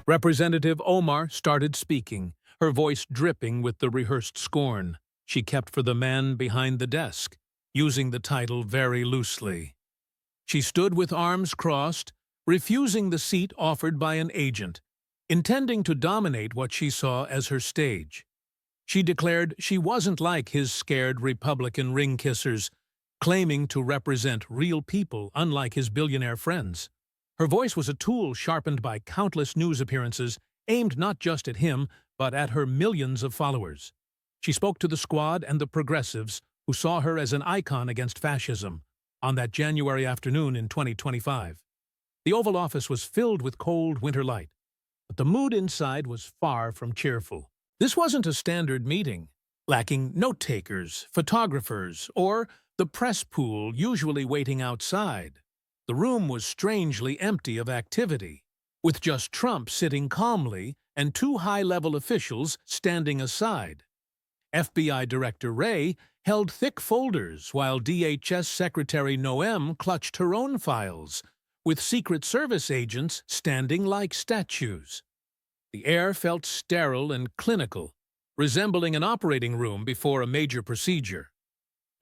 Representative Omar started speaking, her voice dripping with the rehearsed scorn she kept for the man behind the desk, using the title very loosely. She stood with arms crossed, refusing the seat offered by an agent, intending to dominate what she saw as her stage. She declared she wasn't like his scared Republican ring-kissers, claiming to represent real people unlike his billionaire friends. Her voice was a tool sharpened by countless news appearances, aimed not just at him, but at her millions of followers. She spoke to the Squad and the progressives, who saw her as an icon against fascism, on that January afternoon in 2025. The Oval Office was filled with cold winter light, but the mood inside was far from cheerful. This wasn't a standard meeting, lacking note-takers, photographers, or the press pool usually waiting outside. The room was strangely empty of activity, with just Trump sitting calmly and two high-level officials standing aside. FBI Director Wray held thick folders while DHS Secretary Noem clutched her own files, with Secret Service agents standing like statues. The air felt sterile and clinical, resembling an operating room before a major procedure.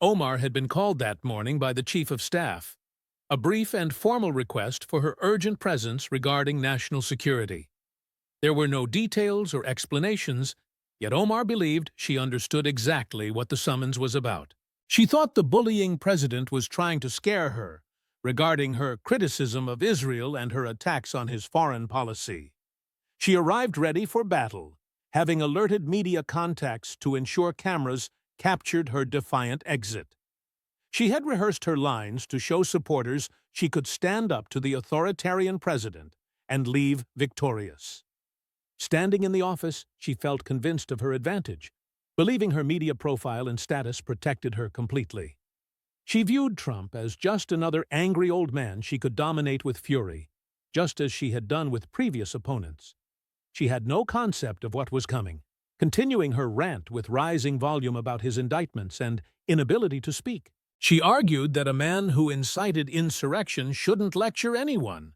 Omar had been called that morning by the Chief of Staff, a brief and formal request for her urgent presence regarding national security. There were no details or explanations, yet Omar believed she understood exactly what the summons was about. She thought the bullying president was trying to scare her, regarding her criticism of Israel and her attacks on his foreign policy. She arrived ready for battle, having alerted media contacts to ensure cameras captured her defiant exit. She had rehearsed her lines to show supporters she could stand up to the authoritarian president and leave victorious. Standing in the office, she felt convinced of her advantage, believing her media profile and status protected her completely. She viewed Trump as just another angry old man she could dominate with fury, just as she had done with previous opponents. She had no concept of what was coming, continuing her rant with rising volume about his indictments and inability to speak. She argued that a man who incited insurrection shouldn't lecture anyone,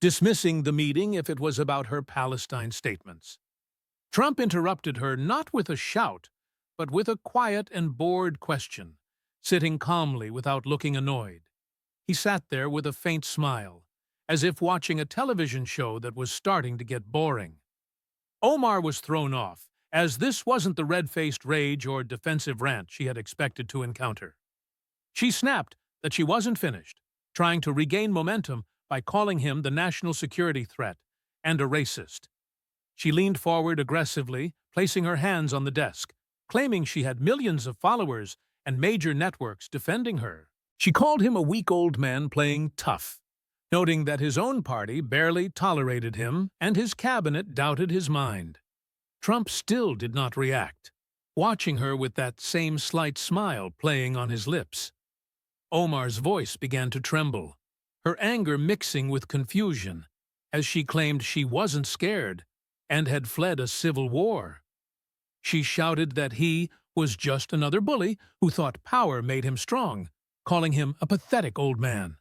dismissing the meeting if it was about her Palestine statements. Trump interrupted her not with a shout, but with a quiet and bored question, sitting calmly without looking annoyed. He sat there with a faint smile, as if watching a television show that was starting to get boring. Omar was thrown off, as this wasn't the red-faced rage or defensive rant she had expected to encounter. She snapped that she wasn't finished, trying to regain momentum by calling him the national security threat and a racist. She leaned forward aggressively, placing her hands on the desk, claiming she had millions of followers and major networks defending her. She called him a weak old man playing tough, noting that his own party barely tolerated him and his cabinet doubted his mind. Trump still did not react, watching her with that same slight smile playing on his lips. Omar's voice began to tremble, her anger mixing with confusion, as she claimed she wasn't scared and had fled a civil war. She shouted that he was just another bully who thought power made him strong, calling him a pathetic old man.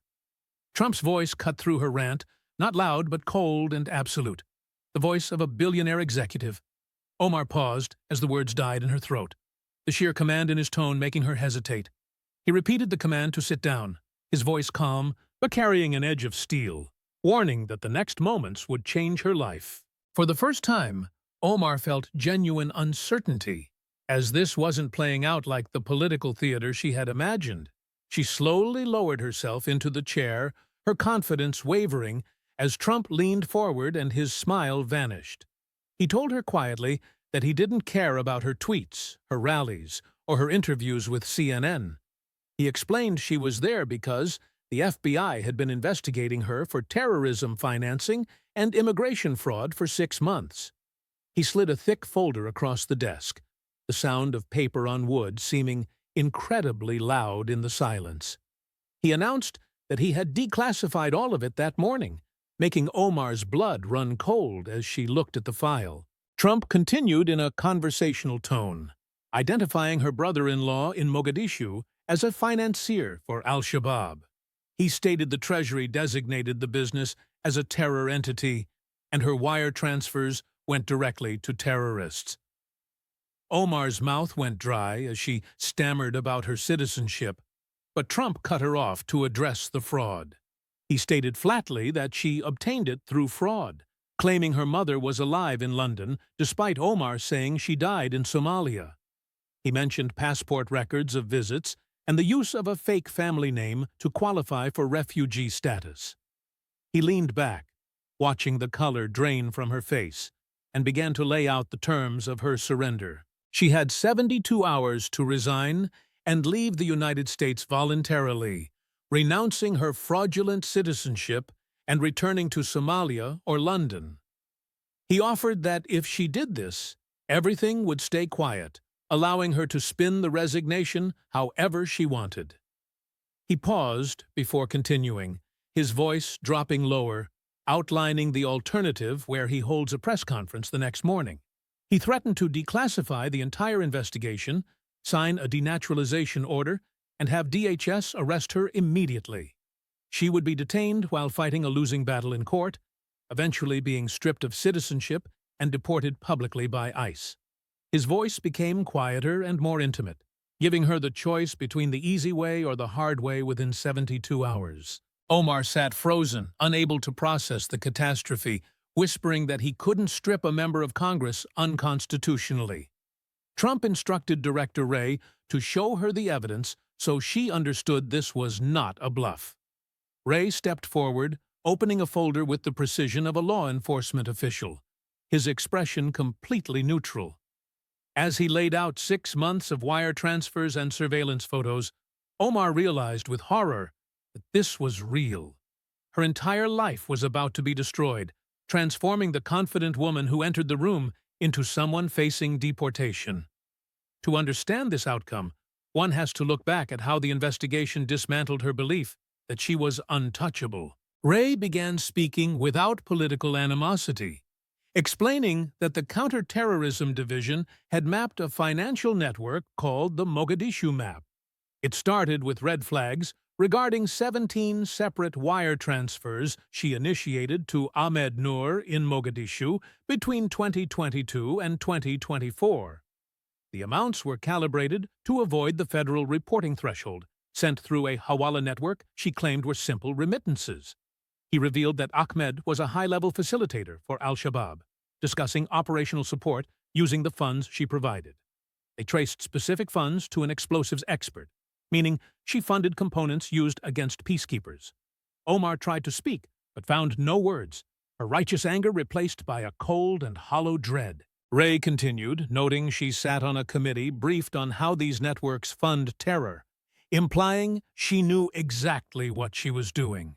Trump's voice cut through her rant, not loud but cold and absolute, the voice of a billionaire executive. Omar paused as the words died in her throat, the sheer command in his tone making her hesitate. He repeated the command to sit down, his voice calm but carrying an edge of steel, warning that the next moments would change her life. For the first time, Omar felt genuine uncertainty, as this wasn't playing out like the political theater she had imagined. She slowly lowered herself into the chair, her confidence wavering as Trump leaned forward and his smile vanished. He told her quietly that he didn't care about her tweets, her rallies, or her interviews with CNN. He explained she was there because the FBI had been investigating her for terrorism financing and immigration fraud for 6 months. He slid a thick folder across the desk, the sound of paper on wood seeming incredibly loud in the silence. He announced that he had declassified all of it that morning, making Omar's blood run cold as she looked at the file. Trump continued in a conversational tone, identifying her brother-in-law in Mogadishu as a financier for al-Shabaab. He stated the Treasury designated the business as a terror entity and her wire transfers went directly to terrorists. Omar's mouth went dry as she stammered about her citizenship, but Trump cut her off to address the fraud. He stated flatly that she obtained it through fraud, claiming her mother was alive in London, despite Omar saying she died in Somalia. He mentioned passport records of visits and the use of a fake family name to qualify for refugee status. He leaned back, watching the color drain from her face, and began to lay out the terms of her surrender. She had 72 hours to resign and leave the United States voluntarily, renouncing her fraudulent citizenship and returning to Somalia or London. He offered that if she did this, everything would stay quiet, allowing her to spin the resignation however she wanted. He paused before continuing, his voice dropping lower, outlining the alternative where he holds a press conference the next morning. He threatened to declassify the entire investigation, sign a denaturalization order, and have DHS arrest her immediately. She would be detained while fighting a losing battle in court, eventually being stripped of citizenship and deported publicly by ICE. His voice became quieter and more intimate, giving her the choice between the easy way or the hard way within 72 hours. Omar sat frozen, unable to process the catastrophe, whispering that he couldn't strip a member of Congress unconstitutionally. Trump instructed Director Wray to show her the evidence so she understood this was not a bluff. Wray stepped forward, opening a folder with the precision of a law enforcement official, his expression completely neutral. As he laid out 6 months of wire transfers and surveillance photos, Omar realized with horror that this was real. Her entire life was about to be destroyed, transforming the confident woman who entered the room into someone facing deportation. To understand this outcome, one has to look back at how the investigation dismantled her belief that she was untouchable. Wray began speaking without political animosity, explaining that the Counterterrorism Division had mapped a financial network called the Mogadishu Map. It started with red flags regarding 17 separate wire transfers she initiated to Ahmed Noor in Mogadishu between 2022 and 2024. The amounts were calibrated to avoid the federal reporting threshold, sent through a hawala network she claimed were simple remittances. He revealed that Ahmed was a high-level facilitator for al-Shabaab, discussing operational support using the funds she provided. They traced specific funds to an explosives expert, meaning she funded components used against peacekeepers. Omar tried to speak, but found no words, her righteous anger replaced by a cold and hollow dread. Wray continued, noting she sat on a committee briefed on how these networks fund terror, implying she knew exactly what she was doing.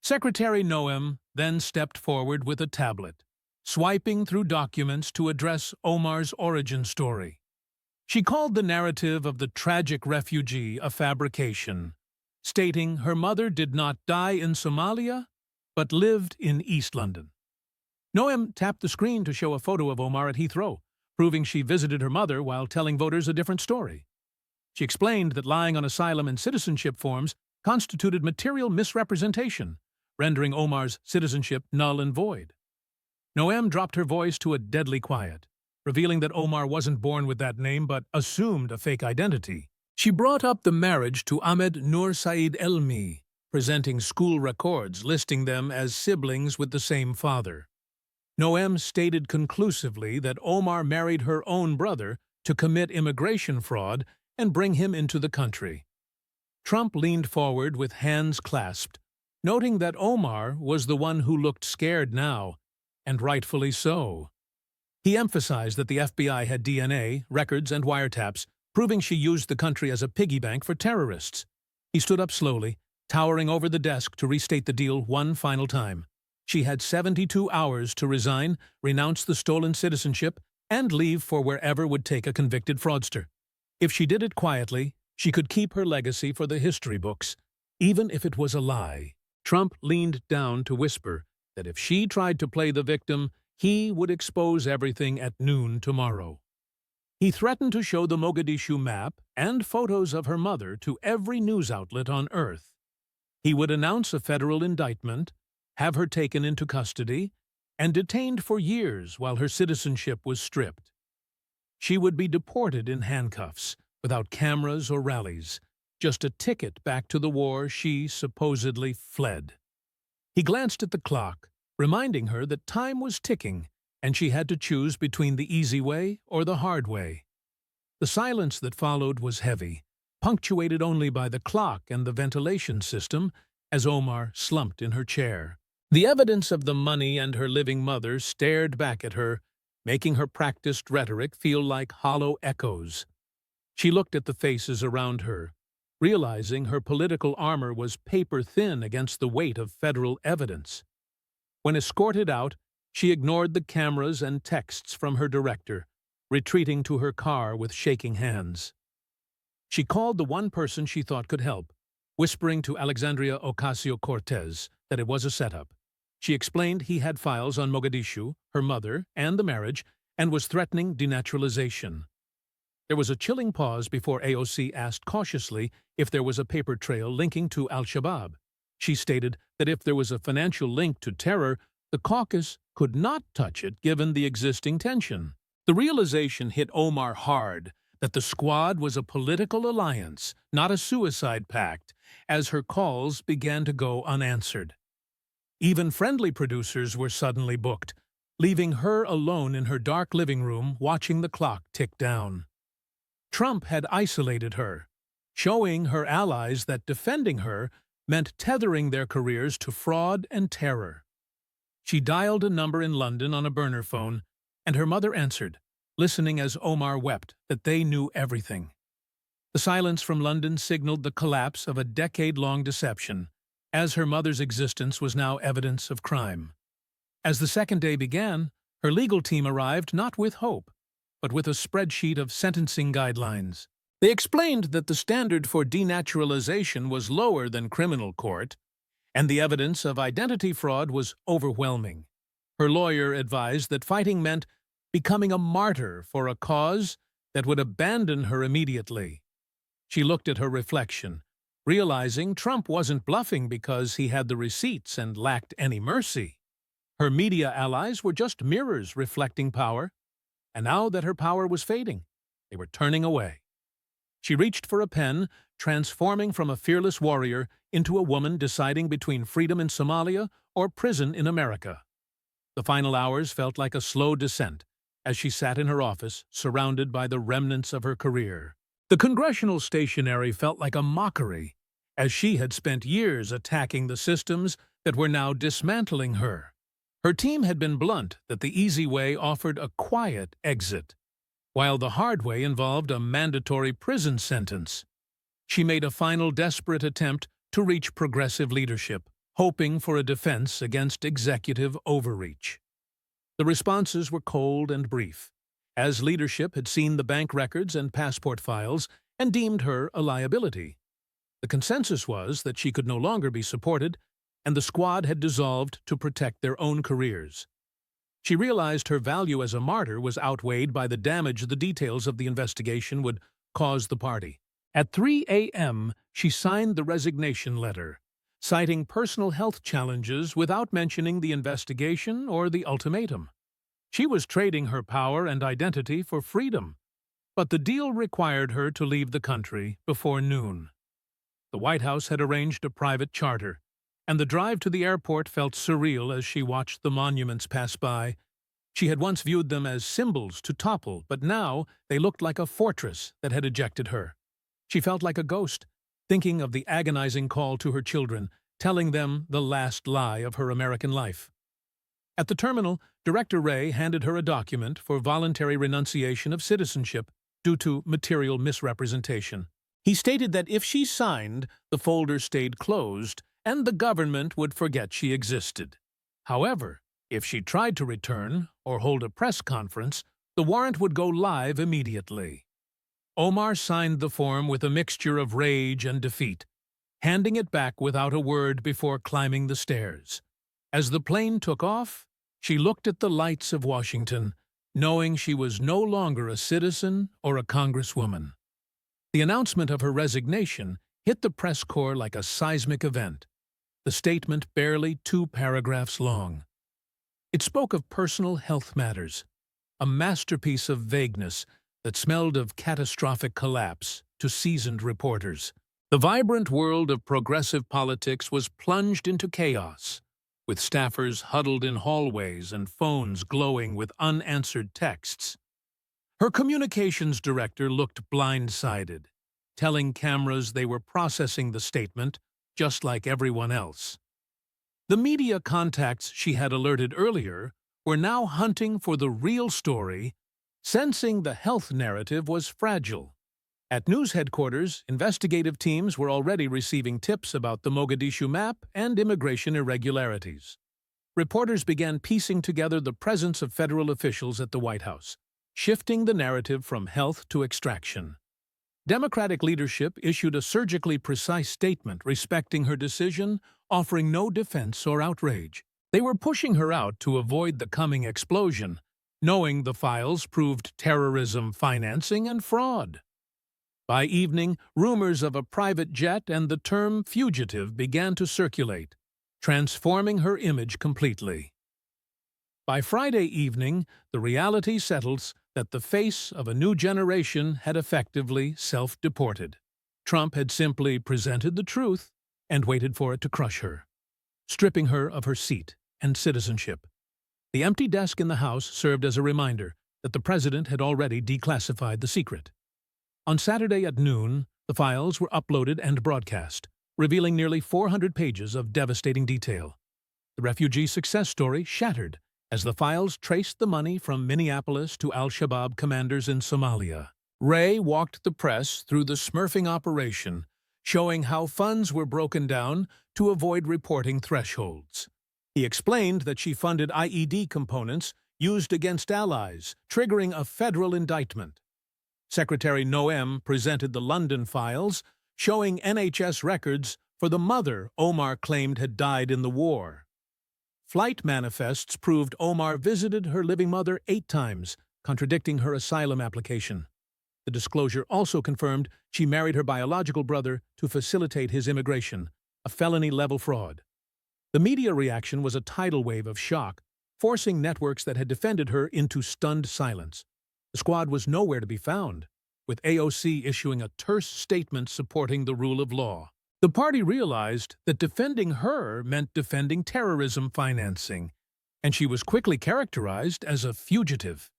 Secretary Noem then stepped forward with a tablet, swiping through documents to address Omar's origin story. She called the narrative of the tragic refugee a fabrication, stating her mother did not die in Somalia, but lived in East London. Noem tapped the screen to show a photo of Omar at Heathrow, proving she visited her mother while telling voters a different story. She explained that lying on asylum and citizenship forms constituted material misrepresentation, rendering Omar's citizenship null and void. Noem dropped her voice to a deadly quiet, revealing that Omar wasn't born with that name but assumed a fake identity. She brought up the marriage to Ahmed Noor Said Elmi, presenting school records listing them as siblings with the same father. Noem stated conclusively that Omar married her own brother to commit immigration fraud and bring him into the country. Trump leaned forward with hands clasped, noting that Omar was the one who looked scared now, and rightfully so. He emphasized that the FBI had DNA, records, and wiretaps, proving she used the country as a piggy bank for terrorists. He stood up slowly, towering over the desk to restate the deal one final time. She had 72 hours to resign, renounce the stolen citizenship, and leave for wherever would take a convicted fraudster. If she did it quietly, she could keep her legacy for the history books, even if it was a lie. Trump leaned down to whisper that if she tried to play the victim, he would expose everything at noon tomorrow. He threatened to show the Mogadishu map and photos of her mother to every news outlet on Earth. He would announce a federal indictment, have her taken into custody, and detained for years while her citizenship was stripped. She would be deported in handcuffs, without cameras or rallies, just a ticket back to the war she supposedly fled. He glanced at the clock, reminding her that time was ticking and she had to choose between the easy way or the hard way. The silence that followed was heavy, punctuated only by the clock and the ventilation system as Omar slumped in her chair. The evidence of the money and her living mother stared back at her, making her practiced rhetoric feel like hollow echoes. She looked at the faces around her, realizing her political armor was paper-thin against the weight of federal evidence. When escorted out, she ignored the cameras and texts from her director, retreating to her car with shaking hands. She called the one person she thought could help, whispering to Alexandria Ocasio-Cortez that it was a setup. She explained he had files on Mogadishu, her mother, and the marriage, and was threatening denaturalization. There was a chilling pause before AOC asked cautiously if there was a paper trail linking to al-Shabaab. She stated that if there was a financial link to terror, the caucus could not touch it given the existing tension. The realization hit Omar hard that the squad was a political alliance, not a suicide pact, as her calls began to go unanswered. Even friendly producers were suddenly booked, leaving her alone in her dark living room watching the clock tick down. Trump had isolated her, showing her allies that defending her meant tethering their careers to fraud and terror. She dialed a number in London on a burner phone, and her mother answered, listening as Omar wept that they knew everything. The silence from London signaled the collapse of a decade-long deception, as her mother's existence was now evidence of crime. As the second day began, her legal team arrived not with hope, but with a spreadsheet of sentencing guidelines. They explained that the standard for denaturalization was lower than criminal court, and the evidence of identity fraud was overwhelming. Her lawyer advised that fighting meant becoming a martyr for a cause that would abandon her immediately. She looked at her reflection, realizing Trump wasn't bluffing because he had the receipts and lacked any mercy. Her media allies were just mirrors reflecting power, and now that her power was fading, they were turning away. She reached for a pen, transforming from a fearless warrior into a woman deciding between freedom in Somalia or prison in America. The final hours felt like a slow descent as she sat in her office, surrounded by the remnants of her career. The congressional stationery felt like a mockery, as she had spent years attacking the systems that were now dismantling her. Her team had been blunt that the easy way offered a quiet exit, while the hard way involved a mandatory prison sentence. She made a final desperate attempt to reach progressive leadership, hoping for a defense against executive overreach. The responses were cold and brief, as leadership had seen the bank records and passport files and deemed her a liability. The consensus was that she could no longer be supported, and the squad had dissolved to protect their own careers. She realized her value as a martyr was outweighed by the damage the details of the investigation would cause the party. At 3 a.m., she signed the resignation letter, citing personal health challenges without mentioning the investigation or the ultimatum. She was trading her power and identity for freedom, but the deal required her to leave the country before noon. The White House had arranged a private charter, and the drive to the airport felt surreal as she watched the monuments pass by. She had once viewed them as symbols to topple, but now they looked like a fortress that had ejected her. She felt like a ghost, thinking of the agonizing call to her children, telling them the last lie of her American life. At the terminal, Director Ray handed her a document for voluntary renunciation of citizenship due to material misrepresentation. He stated that if she signed, the folder stayed closed, and the government would forget she existed. However, if she tried to return or hold a press conference, the warrant would go live immediately. Omar signed the form with a mixture of rage and defeat, handing it back without a word before climbing the stairs. As the plane took off, she looked at the lights of Washington, knowing she was no longer a citizen or a congresswoman. The announcement of her resignation hit the press corps like a seismic event, the statement barely 2 paragraphs long. It spoke of personal health matters, a masterpiece of vagueness that smelled of catastrophic collapse to seasoned reporters. The vibrant world of progressive politics was plunged into chaos, with staffers huddled in hallways and phones glowing with unanswered texts. Her communications director looked blindsided, telling cameras they were processing the statement just like everyone else. The media contacts she had alerted earlier were now hunting for the real story, sensing the health narrative was fragile. At news headquarters, investigative teams were already receiving tips about the Mogadishu map and immigration irregularities. Reporters began piecing together the presence of federal officials at the White House, shifting the narrative from health to extraction. Democratic leadership issued a surgically precise statement respecting her decision, offering no defense or outrage. They were pushing her out to avoid the coming explosion, knowing the files proved terrorism financing and fraud. By evening, rumors of a private jet and the term fugitive began to circulate, transforming her image completely. By Friday evening, the reality settles that the face of a new generation had effectively self-deported. Trump had simply presented the truth and waited for it to crush her, stripping her of her seat and citizenship. The empty desk in the House served as a reminder that the president had already declassified the secret. On Saturday at noon, the files were uploaded and broadcast, revealing nearly 400 pages of devastating detail. The refugee success story shattered as the files traced the money from Minneapolis to al-Shabaab commanders in Somalia. Ray walked the press through the smurfing operation, showing how funds were broken down to avoid reporting thresholds. He explained that she funded IED components used against allies, triggering a federal indictment. Secretary Noem presented the London files, showing NHS records for the mother Omar claimed had died in the war. Flight manifests proved Omar visited her living mother 8 times, contradicting her asylum application. The disclosure also confirmed she married her biological brother to facilitate his immigration, a felony-level fraud. The media reaction was a tidal wave of shock, forcing networks that had defended her into stunned silence. The squad was nowhere to be found, with AOC issuing a terse statement supporting the rule of law. The party realized that defending her meant defending terrorism financing, and she was quickly characterized as a fugitive.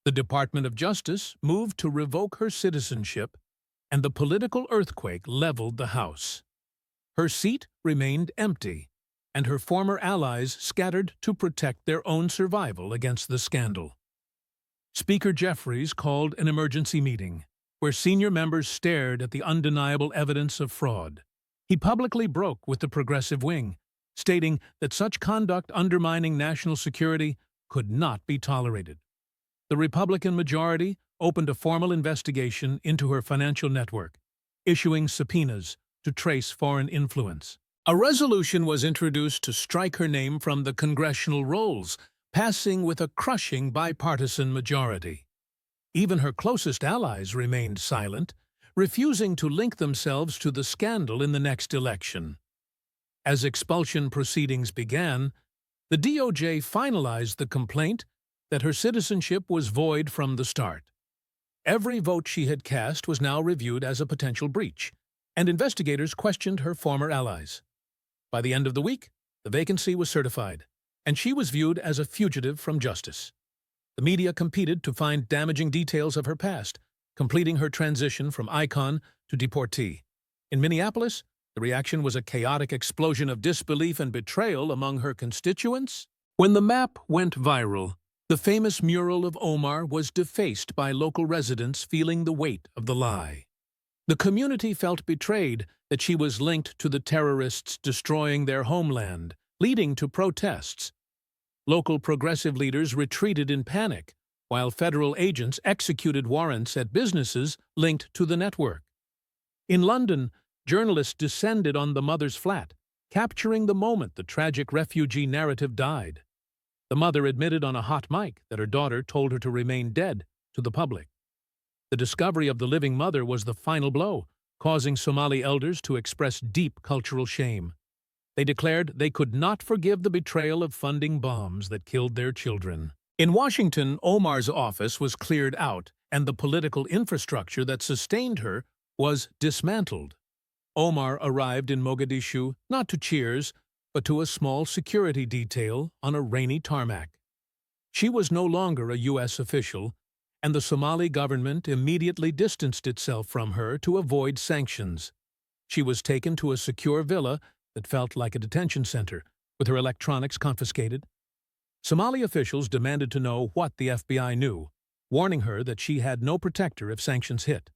The Department of Justice moved to revoke her citizenship, and the political earthquake leveled the House. Her seat remained empty, and her former allies scattered to protect their own survival against the scandal. Speaker Jeffries called an emergency meeting, where senior members stared at the undeniable evidence of fraud. He publicly broke with the progressive wing, stating that such conduct undermining national security could not be tolerated. The Republican majority opened a formal investigation into her financial network, issuing subpoenas to trace foreign influence. A resolution was introduced to strike her name from the congressional rolls, passing with a crushing bipartisan majority. Even her closest allies remained silent, refusing to link themselves to the scandal in the next election. As expulsion proceedings began, the DOJ finalized the complaint that her citizenship was void from the start. Every vote she had cast was now reviewed as a potential breach, and investigators questioned her former allies. By the end of the week, the vacancy was certified, and she was viewed as a fugitive from justice. The media competed to find damaging details of her past, completing her transition from icon to deportee. In Minneapolis, the reaction was a chaotic explosion of disbelief and betrayal among her constituents. When the map went viral, the famous mural of Omar was defaced by local residents feeling the weight of the lie. The community felt betrayed that she was linked to the terrorists destroying their homeland, leading to protests. Local progressive leaders retreated in panic, while federal agents executed warrants at businesses linked to the network. In London, journalists descended on the mother's flat, capturing the moment the tragic refugee narrative died. The mother admitted on a hot mic that her daughter told her to remain dead to the public. The discovery of the living mother was the final blow, causing Somali elders to express deep cultural shame. They declared they could not forgive the betrayal of funding bombs that killed their children. In Washington, Omar's office was cleared out, and the political infrastructure that sustained her was dismantled. Omar arrived in Mogadishu not to cheers, but to a small security detail on a rainy tarmac. She was no longer a U.S. official, and the Somali government immediately distanced itself from her to avoid sanctions. She was taken to a secure villa that felt like a detention center, with her electronics confiscated. Somali officials demanded to know what the FBI knew, warning her that she had no protector if sanctions hit.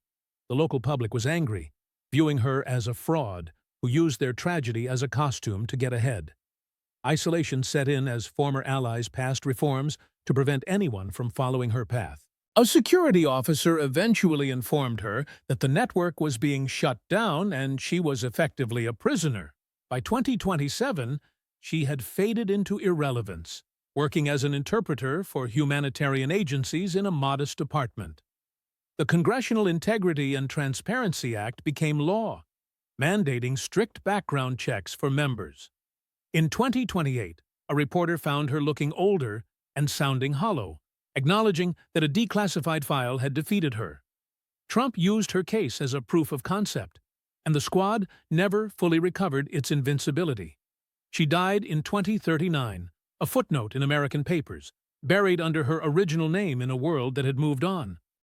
The local public was angry, viewing her as a fraud who used their tragedy as a costume to get ahead. Isolation set in as former allies passed reforms to prevent anyone from following her path. A security officer eventually informed her that the network was being shut down and she was effectively a prisoner. By 2027, she had faded into irrelevance, working as an interpreter for humanitarian agencies in a modest apartment. The Congressional Integrity and Transparency Act became law, mandating strict background checks for members. In 2028, a reporter found her looking older and sounding hollow, acknowledging that a declassified file had defeated her. Trump used her case as a proof of concept, and the squad never fully recovered its invincibility. She died in 2039, a footnote in American papers, buried under her original name in a world that had moved on.